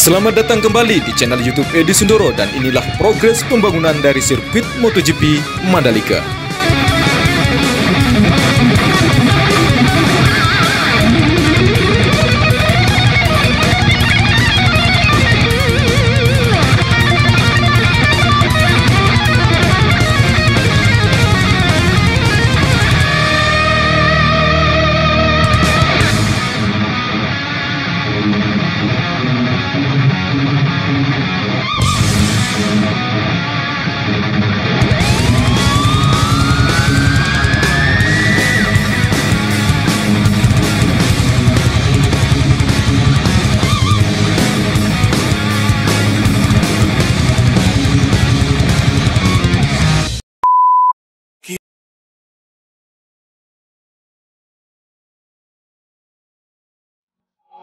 Selamat datang kembali di channel YouTube Edi Sundoro dan inilah progres pembangunan dari sirkuit MotoGP Mandalika.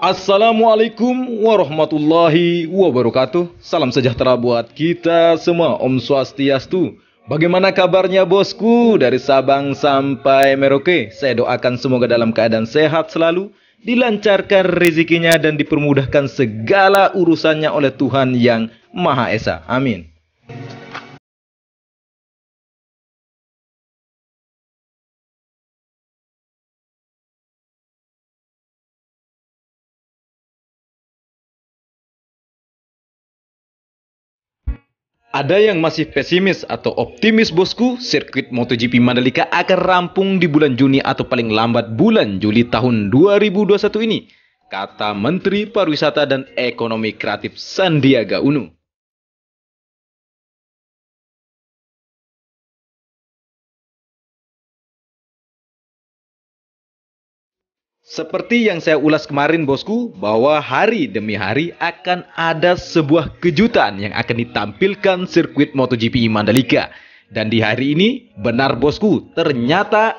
Assalamualaikum warahmatullahi wabarakatuh. Salam sejahtera buat kita semua. Om Swastiastu. Bagaimana kabarnya bosku? Dari Sabang sampai Merauke, saya doakan semoga dalam keadaan sehat selalu, dilancarkan rezekinya dan dipermudahkan segala urusannya oleh Tuhan yang Maha Esa. Amin. Ada yang masih pesimis atau optimis bosku, sirkuit MotoGP Mandalika akan rampung di bulan Juni atau paling lambat bulan Juli tahun 2021 ini, kata Menteri Pariwisata dan Ekonomi Kreatif Sandiaga Uno. Seperti yang saya ulas kemarin bosku, bahwa hari demi hari akan ada sebuah kejutan yang akan ditampilkan sirkuit MotoGP Mandalika. Dan di hari ini, benar bosku, ternyata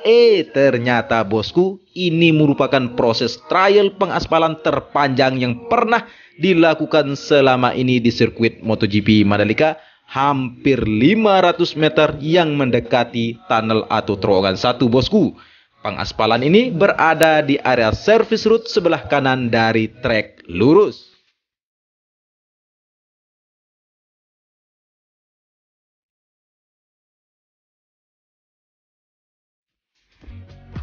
bosku, ini merupakan proses trial pengaspalan terpanjang yang pernah dilakukan selama ini di sirkuit MotoGP Mandalika, hampir 500 meter yang mendekati tunnel atau terowongan 1 bosku. Pengaspalan ini berada di area service road sebelah kanan dari trek lurus.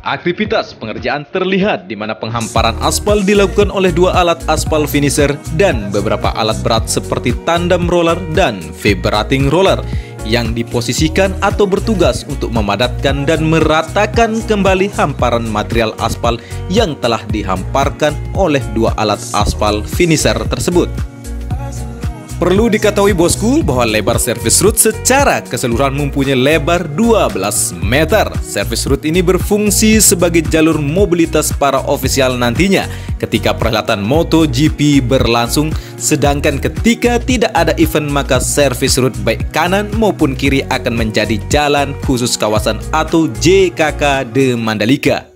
Aktivitas pengerjaan terlihat di mana penghamparan aspal dilakukan oleh 2 alat aspal finisher dan beberapa alat berat seperti tandem roller dan vibrating roller yang diposisikan atau bertugas untuk memadatkan dan meratakan kembali hamparan material aspal yang telah dihamparkan oleh 2 alat aspal finisher tersebut. Perlu diketahui bosku bahwa lebar service road secara keseluruhan mempunyai lebar 12 meter. Service road ini berfungsi sebagai jalur mobilitas para ofisial nantinya ketika perhelatan MotoGP berlangsung, sedangkan ketika tidak ada event maka service road baik kanan maupun kiri akan menjadi jalan khusus kawasan atau JKK de Mandalika.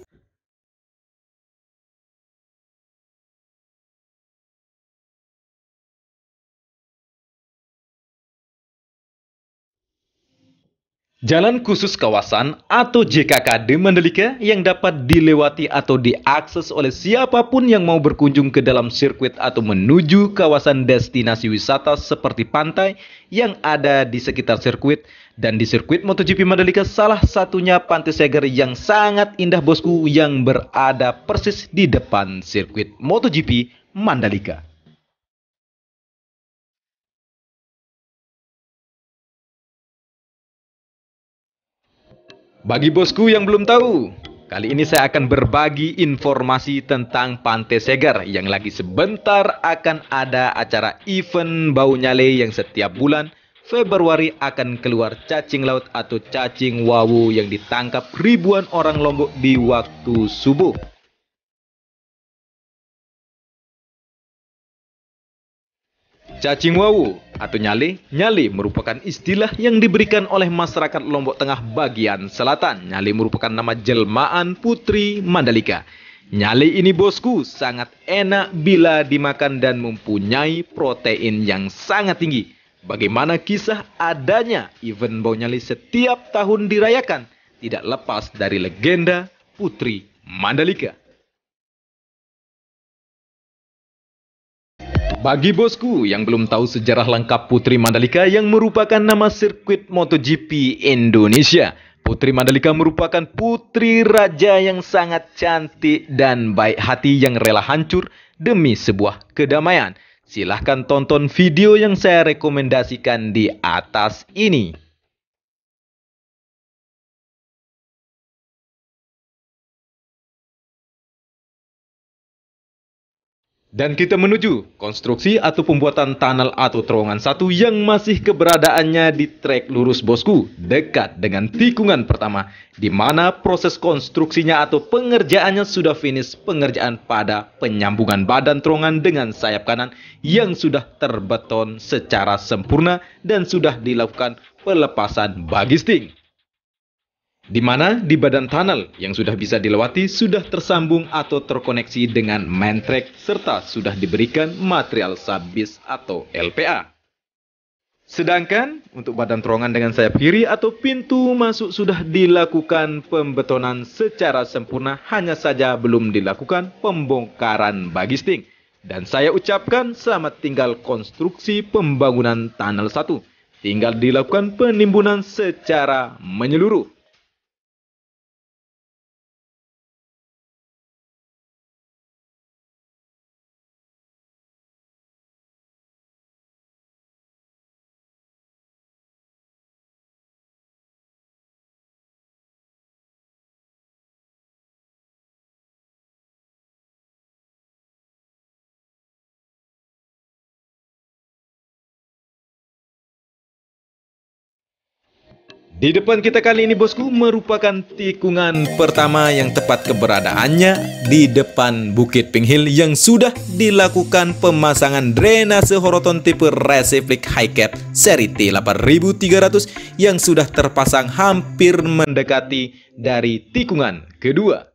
Jalan khusus kawasan atau JKK de Mandalika yang dapat dilewati atau diakses oleh siapapun yang mau berkunjung ke dalam sirkuit atau menuju kawasan destinasi wisata seperti pantai yang ada di sekitar sirkuit. Dan di sirkuit MotoGP Mandalika salah satunya Pantai Seger yang sangat indah bosku yang berada persis di depan sirkuit MotoGP Mandalika. Bagi bosku yang belum tahu, kali ini saya akan berbagi informasi tentang Pantai Seger yang lagi sebentar akan ada acara event Bau Nyale yang setiap bulan Februari akan keluar cacing laut atau cacing wawu yang ditangkap ribuan orang Lombok di waktu subuh. Cacing wawu atau nyale merupakan istilah yang diberikan oleh masyarakat Lombok Tengah bagian selatan. Nyale merupakan nama jelmaan Putri Mandalika. Nyale ini bosku sangat enak bila dimakan dan mempunyai protein yang sangat tinggi. Bagaimana kisah adanya event Bau Nyale setiap tahun dirayakan? Tidak lepas dari legenda Putri Mandalika. Bagi bosku yang belum tahu sejarah lengkap Putri Mandalika yang merupakan nama sirkuit MotoGP Indonesia, Putri Mandalika merupakan putri raja yang sangat cantik dan baik hati yang rela hancur demi sebuah kedamaian. Silahkan tonton video yang saya rekomendasikan di atas ini. Dan kita menuju konstruksi atau pembuatan tunnel atau terowongan satu yang masih keberadaannya di trek lurus bosku, dekat dengan tikungan pertama, di mana proses konstruksinya atau pengerjaannya sudah finish pengerjaan pada penyambungan badan terowongan dengan sayap kanan yang sudah terbeton secara sempurna dan sudah dilakukan pelepasan bagisting. Di mana di badan tunnel yang sudah bisa dilewati sudah tersambung atau terkoneksi dengan main track serta sudah diberikan material subbase atau LPA. Sedangkan untuk badan terowongan dengan sayap kiri atau pintu masuk sudah dilakukan pembetonan secara sempurna, hanya saja belum dilakukan pembongkaran bagisting. Dan saya ucapkan selamat tinggal konstruksi pembangunan tunnel 1. Tinggal dilakukan penimbunan secara menyeluruh. Di depan kita kali ini bosku merupakan tikungan pertama yang tepat keberadaannya di depan Bukit Pink Hill yang sudah dilakukan pemasangan drainase horoton tipe Resiflik High Cap seri T8300 yang sudah terpasang hampir mendekati dari tikungan kedua.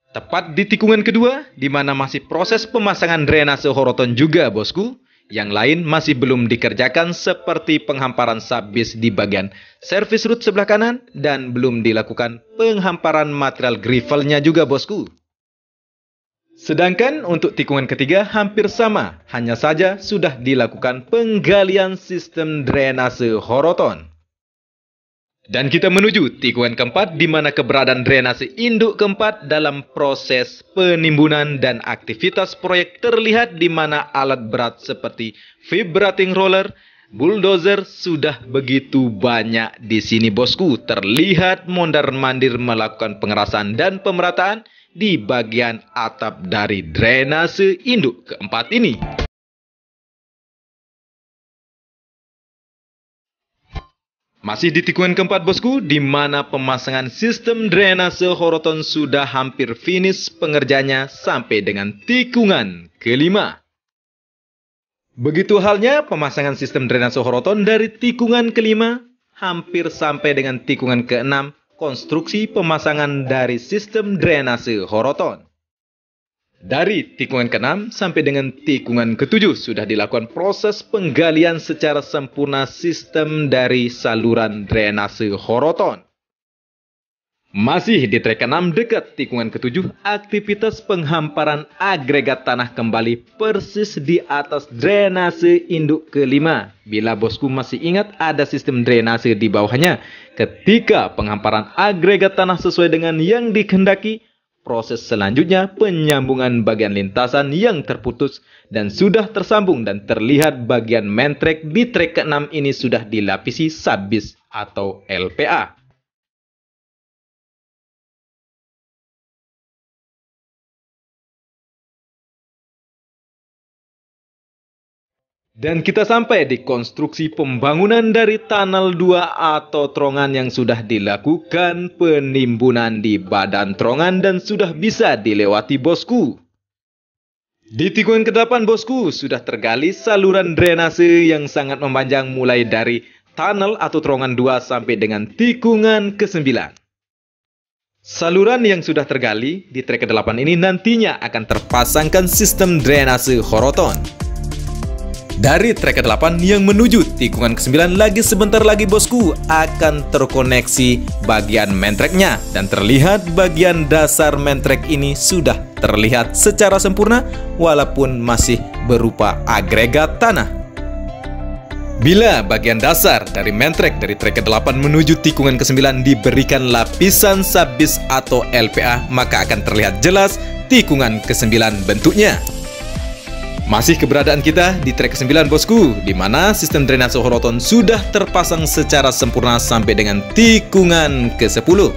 Tepat di tikungan kedua, di mana masih proses pemasangan drainase horoton juga bosku. Yang lain masih belum dikerjakan seperti penghamparan subbase di bagian service root sebelah kanan dan belum dilakukan penghamparan material gravelnya juga bosku. Sedangkan untuk tikungan ketiga hampir sama, hanya saja sudah dilakukan penggalian sistem drainase horoton. Dan kita menuju tikungan keempat di mana keberadaan drainase induk keempat dalam proses penimbunan dan aktivitas proyek terlihat di mana alat berat seperti vibrating roller, bulldozer sudah begitu banyak di sini bosku. Terlihat mondar-mandir melakukan pengerasan dan pemerataan di bagian atap dari drainase induk keempat ini. Masih di tikungan keempat bosku, di mana pemasangan sistem drainase horoton sudah hampir finish pengerjaannya sampai dengan tikungan kelima. Begitu halnya pemasangan sistem drainase horoton dari tikungan kelima hampir sampai dengan tikungan keenam, konstruksi pemasangan dari sistem drainase horoton. Dari tikungan ke-6 sampai dengan tikungan ke-7 sudah dilakukan proses penggalian secara sempurna sistem dari saluran drainase horoton. Masih di trek ke-6 dekat tikungan ke-7, aktivitas penghamparan agregat tanah kembali persis di atas drainase induk ke-5. Bila bosku masih ingat ada sistem drainase di bawahnya, ketika penghamparan agregat tanah sesuai dengan yang dikehendaki, proses selanjutnya penyambungan bagian lintasan yang terputus dan sudah tersambung dan terlihat bagian main track di trek ke-6 ini sudah dilapisi subbase atau LPA. Dan kita sampai di konstruksi pembangunan dari tunnel 2 atau terowongan yang sudah dilakukan penimbunan di badan terowongan dan sudah bisa dilewati bosku. Di tikungan ke-8 bosku sudah tergali saluran drainase yang sangat memanjang mulai dari tunnel atau terowongan 2 sampai dengan tikungan ke-9. Saluran yang sudah tergali di trek ke-8 ini nantinya akan terpasangkan sistem drainase horoton. Dari trek ke-8 yang menuju tikungan ke-9 lagi sebentar lagi bosku akan terkoneksi bagian main tracknya. Dan terlihat bagian dasar main track ini sudah terlihat secara sempurna walaupun masih berupa agregat tanah. Bila bagian dasar dari main track dari trek ke-8 menuju tikungan ke-9 diberikan lapisan sabis atau LPA, maka akan terlihat jelas tikungan ke-9 bentuknya. Masih keberadaan kita di trek ke-9 bosku, di mana sistem drainase horoton sudah terpasang secara sempurna sampai dengan tikungan ke-10.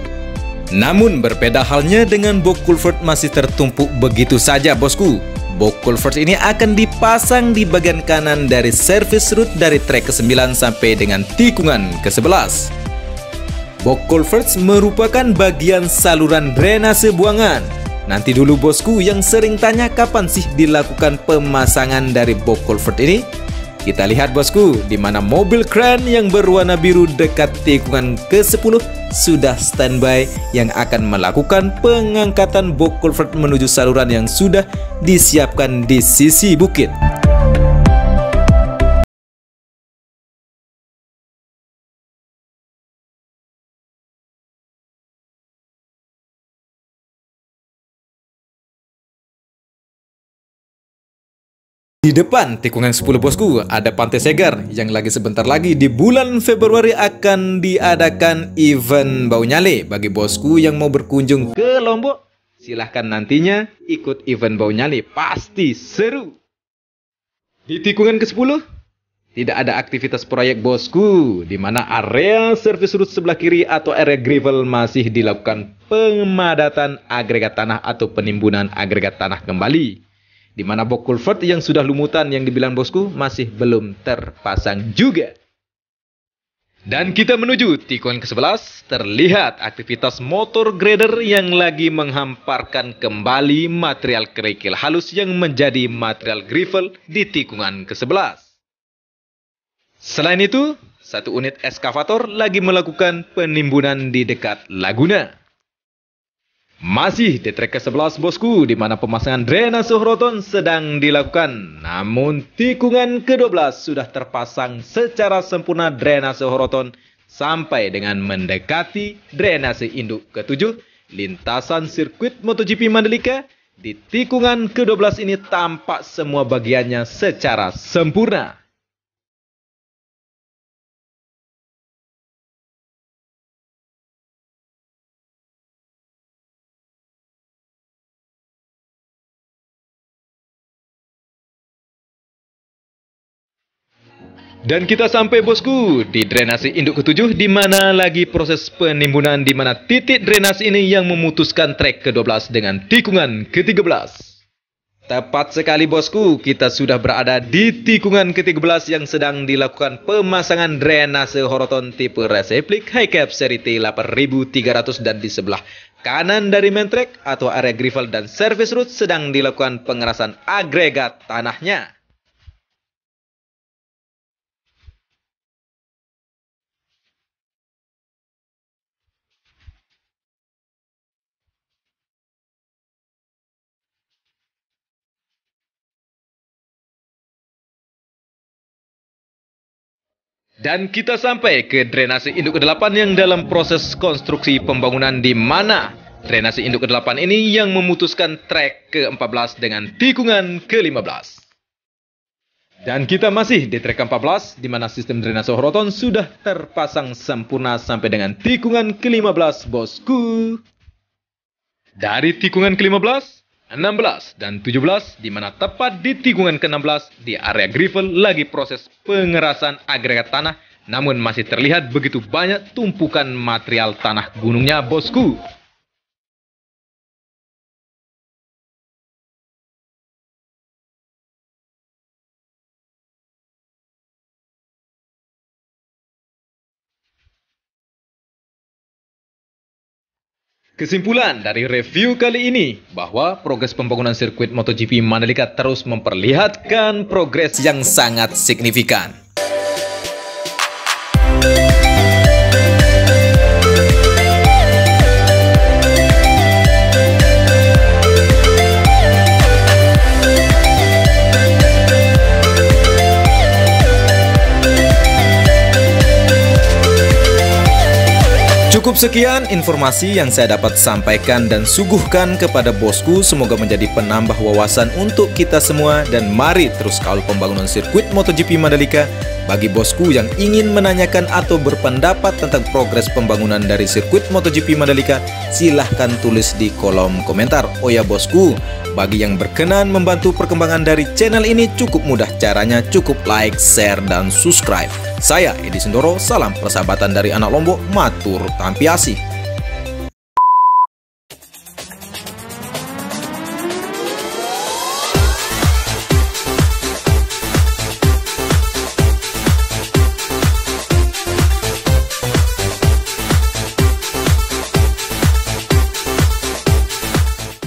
Namun berbeda halnya dengan box culvert masih tertumpuk begitu saja bosku. Box culvert ini akan dipasang di bagian kanan dari service route dari trek ke-9 sampai dengan tikungan ke-11. Box culvert merupakan bagian saluran drainase buangan. Nanti dulu bosku yang sering tanya kapan sih dilakukan pemasangan dari box culvert ini. Kita lihat bosku, di mana mobil kran yang berwarna biru dekat tikungan ke-10 sudah standby yang akan melakukan pengangkatan box culvert menuju saluran yang sudah disiapkan di sisi bukit. Di depan tikungan 10 bosku ada Pantai Segar yang lagi sebentar lagi di bulan Februari akan diadakan event Bau Nyale. Bagi bosku yang mau berkunjung ke Lombok, silahkan nantinya ikut event Bau Nyale, pasti seru. Di tikungan ke-10 tidak ada aktivitas proyek bosku, di mana area service route sebelah kiri atau area gravel masih dilakukan pemadatan agregat tanah atau penimbunan agregat tanah kembali. Di mana box culvert yang sudah lumutan yang dibilang bosku masih belum terpasang juga. Dan kita menuju tikungan ke-11, terlihat aktivitas motor grader yang lagi menghamparkan kembali material kerikil halus yang menjadi material gravel di tikungan ke-11. Selain itu, satu unit eskavator lagi melakukan penimbunan di dekat Laguna. Masih di trek ke-11 bosku, di mana pemasangan drainase horoton sedang dilakukan. Namun tikungan ke-12 sudah terpasang secara sempurna drainase horoton sampai dengan mendekati drainase induk ke-7 lintasan sirkuit MotoGP Mandalika. Di tikungan ke-12 ini tampak semua bagiannya secara sempurna. Dan kita sampai bosku di drainase induk ke-7 di mana lagi proses penimbunan, di mana titik drainase ini yang memutuskan trek ke-12 dengan tikungan ke-13. Tepat sekali bosku, kita sudah berada di tikungan ke-13 yang sedang dilakukan pemasangan drainase horoton tipe reseplik high cap seri T8300, dan di sebelah kanan dari main track atau area gravel dan service route sedang dilakukan pengerasan agregat tanahnya. Dan kita sampai ke drainase induk ke-8 yang dalam proses konstruksi pembangunan, di mana drainase induk ke-8 ini yang memutuskan trek ke-14 dengan tikungan ke-15. Dan kita masih di trek ke-14 di mana sistem drainase horoton sudah terpasang sempurna sampai dengan tikungan ke-15 bosku. Dari tikungan ke-15, 16 dan 17, di mana tepat di tikungan ke-16 di area gravel lagi proses pengerasan agregat tanah, namun masih terlihat begitu banyak tumpukan material tanah gunungnya bosku. Kesimpulan dari review kali ini bahwa progres pembangunan sirkuit MotoGP Mandalika terus memperlihatkan progres yang sangat signifikan. Cukup sekian informasi yang saya dapat sampaikan dan suguhkan kepada bosku. Semoga menjadi penambah wawasan untuk kita semua. Dan mari terus kawal pembangunan sirkuit MotoGP Mandalika. Bagi bosku yang ingin menanyakan atau berpendapat tentang progres pembangunan dari sirkuit MotoGP Mandalika, silahkan tulis di kolom komentar. Oh ya bosku, bagi yang berkenan membantu perkembangan dari channel ini, cukup mudah caranya, cukup like, share, dan subscribe. Saya Edi Sindoro, salam persahabatan dari anak Lombok, matur tampiasi.